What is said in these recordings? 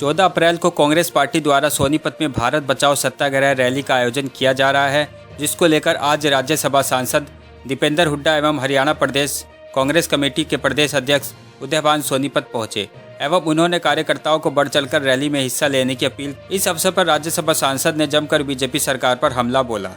14 अप्रैल को कांग्रेस पार्टी द्वारा सोनीपत में भारत बचाओ सत्याग्रह रैली का आयोजन किया जा रहा है, जिसको लेकर आज राज्यसभा सांसद दीपेंद्र हुड्डा एवं हरियाणा प्रदेश कांग्रेस कमेटी के प्रदेश अध्यक्ष उदयभान सोनीपत पहुंचे एवं उन्होंने कार्यकर्ताओं को बढ़ चढ़कर रैली में हिस्सा लेने की अपील। इस अवसर पर राज्यसभा सांसद ने जमकर बीजेपी सरकार पर हमला बोला।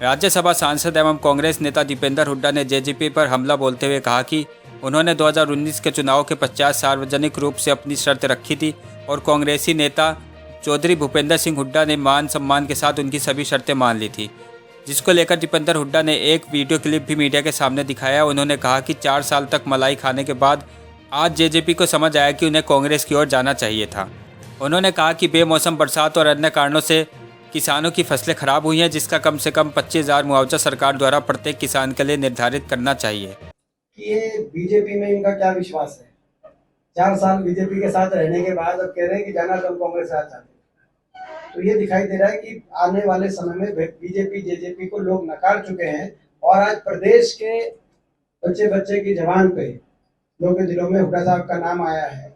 राज्यसभा सांसद एवं कांग्रेस नेता दीपेंद्र हुड्डा ने जेजेपी पर हमला बोलते हुए कहा कि उन्होंने 2019 के चुनाव के पश्चात सार्वजनिक रूप से अपनी शर्त रखी थी और कांग्रेसी नेता चौधरी भूपेंद्र सिंह हुड्डा ने मान सम्मान के साथ उनकी सभी शर्तें मान ली थी, जिसको लेकर दीपेंद्र हुड्डा ने एक वीडियो क्लिप भी मीडिया के सामने दिखाया। उन्होंने कहा कि 4 साल तक मलाई खाने के बाद आज जेजेपी को समझ आया कि उन्हें कांग्रेस की ओर जाना चाहिए था। उन्होंने कहा कि बेमौसम बरसात और अन्य कारणों से किसानों की फसलें खराब हुई हैं, जिसका कम से कम 25,000 मुआवजा सरकार द्वारा प्रत्येक किसान के लिए निर्धारित करना चाहिए। ये बीजेपी में इनका क्या विश्वास है? 4 साल बीजेपी के साथ रहने के बाद अब कह रहे हैं कि जाना तो हम कांग्रेस साथ चाहते हैं। तो ये दिखाई दे रहा है कि आने वाले समय में बीजेपी जेजेपी को लोग नकार चुके हैं और आज प्रदेश के बच्चे बच्चे की जबान पे लोगों के दिलों में हुड्डा साहब का नाम आया है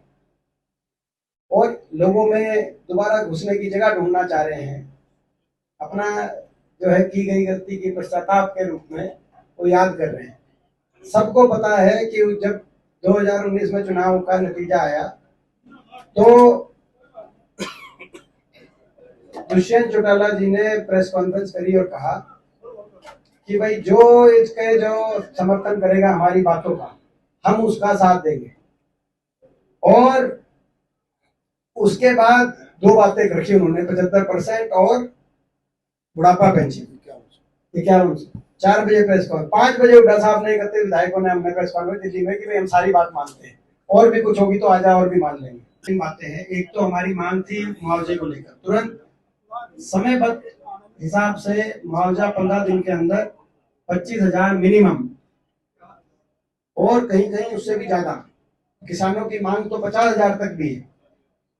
और लोगों में दोबारा घुसने की जगह ढूंढना चाह रहे हैं। अपना जो है की गई गलती की पश्चाताप के रूप में वो याद कर रहे हैं। सबको पता है कि जब 2019 में चुनाव का नतीजा आया तो दुष्यंत चौटाला जी ने प्रेस कॉन्फ्रेंस करी और कहा कि भाई जो इसके जो समर्थन करेगा हमारी बातों का, हम उसका साथ देंगे। और उसके बाद 2 बातें रखी उन्होंने, 75% और बुढ़ापा पेंशन 51 से 4 बजे प्रेस कॉन्फ्रेंस, 5 बजे हुड्डा साहब ने 31 विधायकों ने हमने प्रेस कॉन्फ्रेंस दिल्ली में कि भाई हम सारी बात मानते हैं और भी कुछ होगी तो आजा और भी मान लेंगे। 3 बातें हैं। एक तो हमारी मांग थी मुआवजे को लेकर तुरंत समयबद्ध हिसाब से मुआवजा 15 दिन के अंदर 25,000 मिनिमम और कहीं कहीं उससे भी ज्यादा। किसानों की मांग तो 50,000 तक भी है,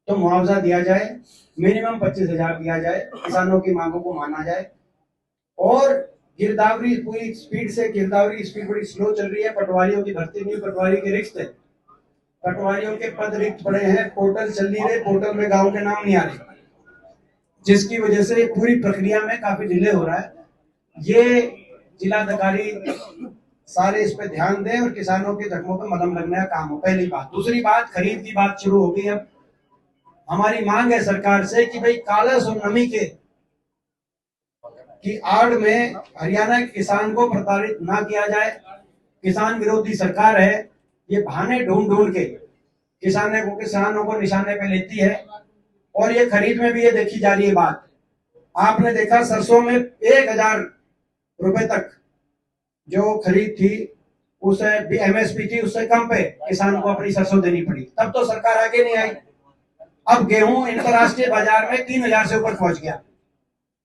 तो मुआवजा दिया जाए, मिनिमम 25,000 दिया जाए, किसानों की मांगों को माना जाए। और गिरदावरी पूरी स्पीड से, गिरदावरी स्पीड बड़ी स्लो चल रही है, पटवारियों की भर्ती नहीं, पटवारी के रिक्त है, पटवारियों के पद रिक्त पड़े हैं, पोर्टल चल नहीं रहे, पोर्टल में गांव के नाम नहीं आ रहे, जिसकी वजह से पूरी प्रक्रिया में काफी डिले हो रहा है। ये जिलाधिकारी सारे इस पे ध्यान दें और किसानों के जख्मों पे मलहम लगने का काम हो। पहली बात। दूसरी बात, खरीद की बात शुरू हो गई। अब हमारी मांग है सरकार से कि भाई कालस और नमी के की आड़ में हरियाणा के किसान को प्रताड़ित ना किया जाए। किसान विरोधी सरकार है, ये बहाने ढूंढ ढूंढ के किसानों को निशाने पे लेती है और ये खरीद में भी ये देखी जा रही है बात। आपने देखा सरसों में 1,000 रुपए तक जो खरीद थी, उसे एमएसपी थी, उससे कम पे किसान को अपनी सरसों देनी पड़ी, तब तो सरकार आगे नहीं आई। अब गेहूं अंतरराष्ट्रीय बाजार में 3,000 से ऊपर पहुंच गया।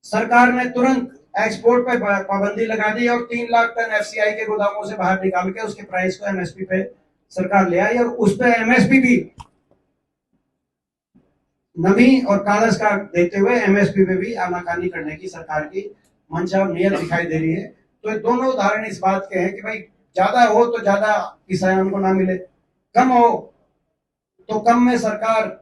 सरकार ने तुरंत एक्सपोर्ट पे पाबंदी लगा दी और 3 लाख टन एफसीआई के गोदामों से बाहर निकाल के उसके प्राइस को एमएसपी पे सरकार ले आई और उस पे एमएसपी भी नमी और कागज का देते हुए एमएसपी पे भी आनाकानी करने की सरकार की मंशा और नियत दिखाई दे रही है। तो ये दोनों उदाहरण इस बात के हैं कि भाई ज्यादा हो तो ज्यादा किसानों को ना मिले, कम हो तो कम में सरकार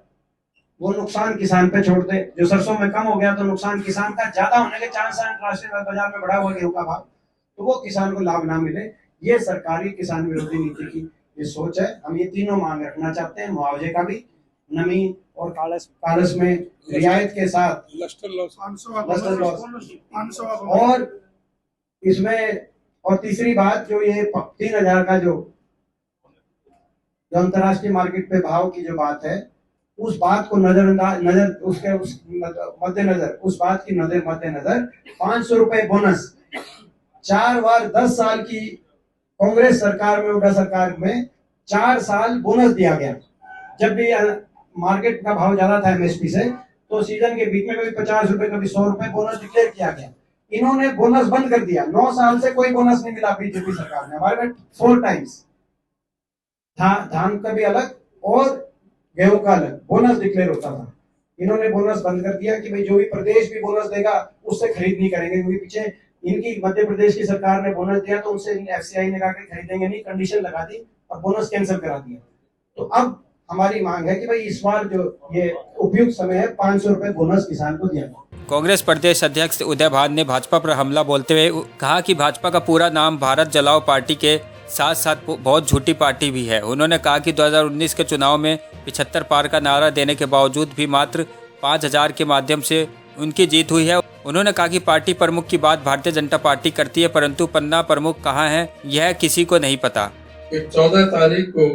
वो नुकसान किसान पे छोड़ दे। जो सरसों में कम हो गया तो नुकसान किसान का ज्यादा होने के चांस है, अंतरराष्ट्रीय बाजार में बढ़ा हुआ गेहूं का भाव, तो वो किसान को लाभ ना मिले। ये सरकारी किसान विरोधी नीति की ये सोच है। हम ये तीनों मांग रखना चाहते हैं, मुआवजे का भी, नमी और कालस में रियायत के साथ, और इसमें, और तीसरी बात जो ये 3,000 का जो अंतरराष्ट्रीय मार्केट पे भाव की जो बात है, उस बात को उस बात की मद्देनजर 500 रुपए बोनस 4 बार 10 साल की कांग्रेस सरकार में, हुड्डा सरकार में 4 साल बोनस दिया गया। जब भी मार्केट का भाव ज्यादा था एमएसपी से, तो सीजन के बीच में कभी 50 रुपए कभी 100 रुपए बोनस डिक्लेयर किया गया। इन्होंने बोनस बंद कर दिया। 9 साल से कोई बोनस नहीं मिला बीजेपी सरकार ने। हमारे में 4 टाइम्स धान का भी अलग और गेहूं का अलग बोनस डिक्लेयर होता था। इन्होंने बोनस बंद कर दिया कि भाई जो भी प्रदेश भी बोनस देगा उससे खरीद नहीं करेंगे, क्योंकि पीछे इनकी मध्य प्रदेश की सरकार ने बोनस दिया तो उनसे एफसीआई ने कहा कि खरीदेंगे नहीं, कंडीशन लगा दी और बोनस कैंसिल करा दिया। तो अब हमारी मांग है कि भाई इस बार जो ये उपयुक्त समय है 500 रुपए बोनस किसान को दिया जाए। कांग्रेस प्रदेश अध्यक्ष उदय भान ने भाजपा पर हमला बोलते हुए कहा कि भाजपा का पूरा नाम भारत जलाओ पार्टी के साथ साथ बहुत झूठी पार्टी भी है। उन्होंने कहा कि 2019 के चुनाव में 75 पार का नारा देने के बावजूद भी मात्र 5000 के माध्यम से उनकी जीत हुई है। उन्होंने कहा कि पार्टी प्रमुख की बात भारतीय जनता पार्टी करती है, परंतु पन्ना प्रमुख कहाँ है यह किसी को नहीं पता। 14 तारीख को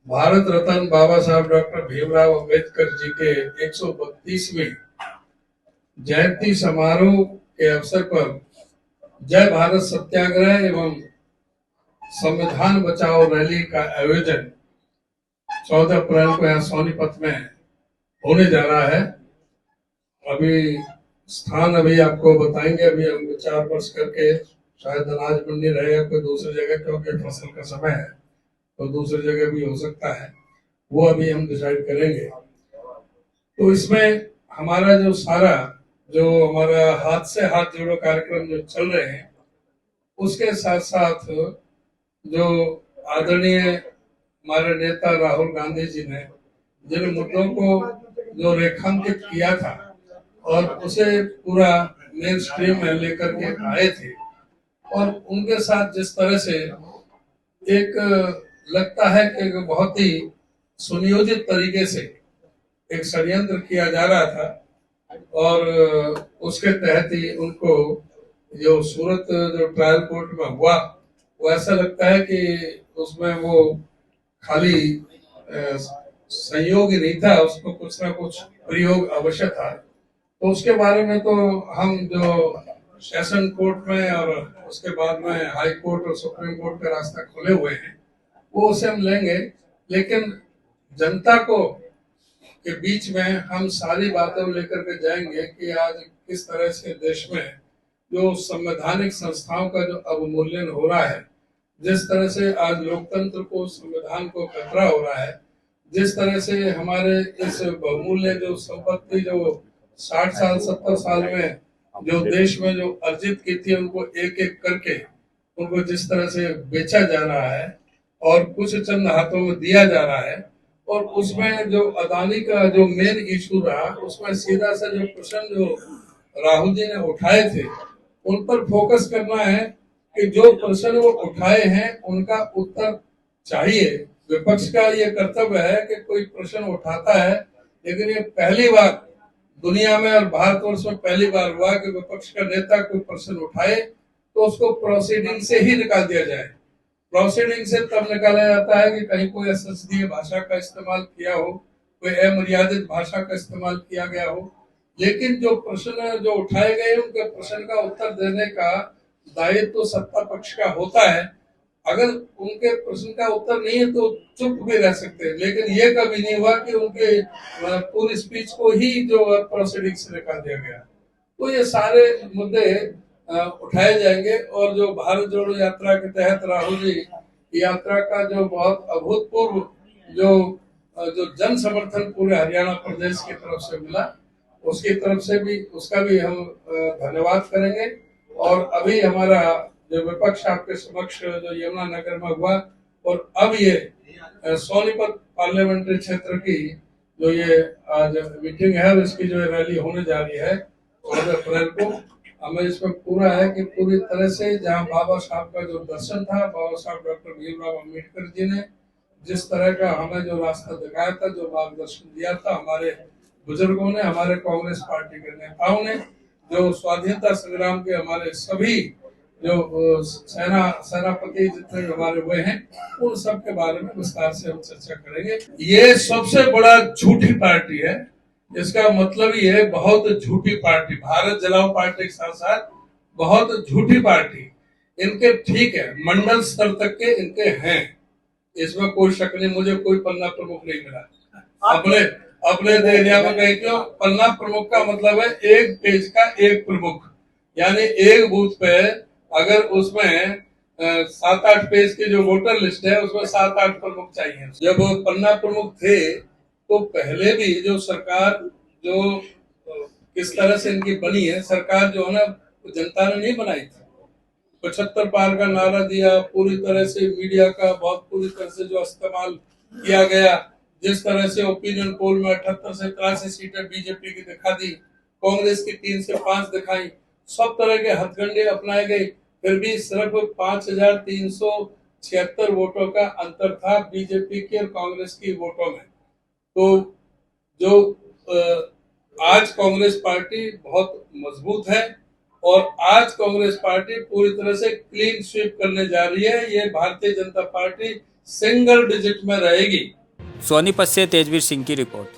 भारत रत्न बाबा साहब डॉक्टर भीमराव अंबेडकर जी के 132वें जयंती समारोह के अवसर पर जय भारत सत्याग्रह एवं संविधान बचाओ रैली का आयोजन 14 अप्रैल को यहाँ सोनीपत में होने जा रहा है। अभी स्थान अभी आपको बताएंगे, अभी हम विचार वर्ष करके शायद अनाज मंडी रहेगा कोई दूसरी जगह, क्योंकि फसल का समय है तो दूसरी जगह भी हो सकता है, वो अभी हम डिसाइड करेंगे। तो इसमें हमारा जो हमारा हाथ से हाथ जोड़ो कार्यक्रम जो चल रहे हैं, उसके साथ साथ जो आदरणीय हमारे नेता राहुल गांधी जी ने जिन मुद्दों को जो रेखांकित किया था और उसे पूरा मेन स्ट्रीम में लेकर के आए थे, और उनके साथ जिस तरह से एक लगता है कि बहुत ही सुनियोजित तरीके से एक षड्यंत्र किया जा रहा था, और उसके तहत ही उनको जो सूरत जो ट्रायल कोर्ट में हुआ, वो ऐसा लगता है कि उसमें वो खाली संयोग ही नहीं था, उसको कुछ ना कुछ प्रयोग अवश्य था। तो उसके बारे में तो हम जो सेशन कोर्ट में और उसके बाद में हाई कोर्ट और सुप्रीम कोर्ट का रास्ता खुले हुए हैं, वो उसे हम लेंगे। लेकिन जनता को के बीच में हम सारी बातें लेकर के जाएंगे कि आज किस तरह से देश में जो संवैधानिक संस्थाओं का जो अवमूल्यन हो रहा है, जिस तरह से आज लोकतंत्र को, संविधान को खतरा हो रहा है, जिस तरह से हमारे इस बहुमूल्य जो संपत्ति जो 60 साल 70 साल में जो देश में जो अर्जित की थी, उनको एक एक करके उनको जिस तरह से बेचा जा रहा है और कुछ चंद हाथों में दिया जा रहा है, और उसमें जो अदानी का जो मेन इशू रहा, उसमें सीधा सा जो प्रश्न जो राहुल जी ने उठाए थे, उन पर फोकस करना है कि जो प्रश्न वो उठाए हैं उनका उत्तर चाहिए। विपक्ष का ये कर्तव्य है कि कोई प्रश्न उठाता है, लेकिन ये पहली बार दुनिया में और भारतवर्ष में पहली बार हुआ कि विपक्ष का नेता कोई प्रश्न उठाए तो उसको प्रोसीडिंग से ही निकाल दिया जाए। प्रोसीडिंग से तब निकाला जाता है कि कहीं कोई असंसदीय भाषा का इस्तेमाल किया हो, कोई अमर्यादित भाषा का इस्तेमाल किया गया हो, लेकिन जो प्रश्न जो उठाए गए उनके प्रश्न का उत्तर देने का दायित्व तो सत्ता पक्ष का होता है। अगर उनके प्रश्न का उत्तर नहीं है तो चुप भी रह सकते हैं, लेकिन ये कभी नहीं हुआ कि उनके पूरी स्पीच को ही जो प्रोसीडिंग से निकाल दिया गया। तो ये सारे मुद्दे उठाए जाएंगे, और जो भारत जोड़ो यात्रा के तहत राहुल जी की यात्रा का जो बहुत अभूतपूर्व जो जन समर्थन पूरे हरियाणा प्रदेश की तरफ से मिला, उसकी तरफ से भी उसका भी हम धन्यवाद करेंगे। और अभी हमारा जो विपक्ष आपके समक्ष जो यमुनानगर में हुआ, और अब ये सोनीपत पार्लियामेंट्री क्षेत्र की जो ये आज मीटिंग है, इसकी जो रैली होने जा रही है 14 अप्रैल को, हमें इसमें पूरा है कि पूरी तरह से जहां बाबा साहब का जो दर्शन था, बाबा साहब डॉक्टर भीमराव अंबेडकर जी ने जिस तरह का हमें जो रास्ता दिखाया था, जो मार्गदर्शन दिया था, हमारे बुजुर्गों ने, हमारे कांग्रेस पार्टी के नेताओं ने, जो स्वाधीनता संग्राम के हमारे सभी जो सेनापति जितने हमारे हुए हैं, उन सब के बारे में विस्तार से हम चर्चा करेंगे। ये सबसे बड़ा झूठी पार्टी है, इसका मतलब ये है बहुत झूठी पार्टी। भारत जलाओ पार्टी के साथ साथ बहुत झूठी पार्टी इनके, ठीक है, मंडल स्तर तक के इनके हैं, इसमें कोई शक नहीं। मुझे कोई पन्ना प्रमुख नहीं मिला अपने एरिया में। कहीं क्यों पन्ना प्रमुख का मतलब है एक पेज का एक प्रमुख, यानी एक बूथ पे अगर उसमें 7-8 पेज की जो वोटर लिस्ट है उसमें 7-8 प्रमुख चाहिए। जब पन्ना प्रमुख थे तो पहले भी जो सरकार जो किस तरह से इनकी बनी है, सरकार जो है ना, जनता ने नहीं बनाई थी। 75 पार का नारा दिया, पूरी तरह से मीडिया का बहुत पूरी तरह से जो इस्तेमाल किया गया, जिस तरह से ओपिनियन पोल में 78 से 83 सीटें बीजेपी की दिखा दी, कांग्रेस की 3 से 5 दिखाई, सब तरह के हथकंडे अपनाए गए, फिर भी सिर्फ 5,376 वोटों का अंतर था बीजेपी के और कांग्रेस की वोटों में। तो जो आज कांग्रेस पार्टी बहुत मजबूत है और आज कांग्रेस पार्टी पूरी तरह से क्लीन स्वीप करने जा रही है। ये Bharatiya Janata party single digit में रहेगी। सोनीपत से तेजवीर सिंह की रिपोर्ट।